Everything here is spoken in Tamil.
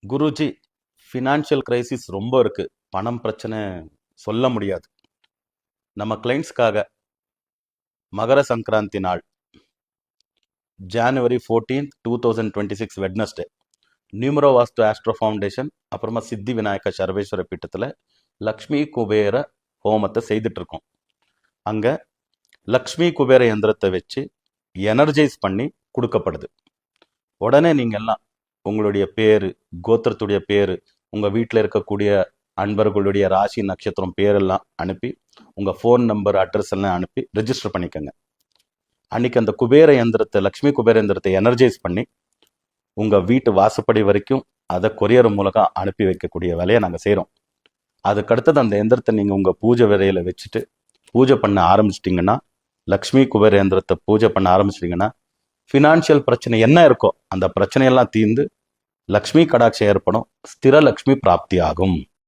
குருஜி, ஃபினான்ஷியல் கிரைசிஸ் ரொம்ப இருக்கு. பணம் பிரச்சனை சொல்ல முடியாது. நம்ம கிளைண்ட்ஸ்க்காக மகர சங்கராந்தி நாள் ஜான்வரி 14, 2026 வெட்னஸ்டே நியூமரோ வாஸ்து ஆஸ்ட்ரோ ஃபவுண்டேஷன் அப்புறமா சித்தி விநாயக சர்வேஸ்வர பீட்டத்தில் லக்ஷ்மி குபேர ஹோமத்தை செய்துட்டு இருக்கோம். அங்கே லக்ஷ்மி குபேர யந்திரத்தை வச்சு எனர்ஜைஸ் பண்ணி கொடுக்கப்படுது. உடனே நீங்கள் எல்லாம் உங்களுடைய பேர், கோத்திரத்துடைய பேர், உங்கள் வீட்டில் இருக்கக்கூடிய அன்பர்களுடைய ராசி நட்சத்திரம் பேரெல்லாம் அனுப்பி உங்கள் ஃபோன் நம்பர் அட்ரஸ் எல்லாம் அனுப்பி ரெஜிஸ்டர் பண்ணிக்கோங்க. அன்றைக்கி அந்த குபேர யந்திரத்தை, லக்ஷ்மி குபேர யந்திரத்தை எனர்ஜைஸ் பண்ணி உங்கள் வீட்டு வாசப்படி வரைக்கும் அதை கொரியர் மூலமாக அனுப்பி வைக்கக்கூடிய வேலையை நாங்கள் செய்கிறோம். அதுக்கடுத்தது அந்த எந்திரத்தை நீங்கள் உங்கள் பூஜை வேலையில் வச்சுட்டு பூஜை பண்ண ஆரம்பிச்சிட்டிங்கன்னா, லக்ஷ்மி குபேர யந்திரத்தை பூஜை பண்ண ஆரம்பிச்சிட்டிங்கன்னா, ஃபினான்ஷியல் பிரச்சனை என்ன இருக்கோ அந்த பிரச்சனையெல்லாம் தீர்ந்து லக்ஷ்மி கடாட்சம் ஏற்படும், ஸ்திர லக்ஷ்மி பிராப்தி ஆகும்.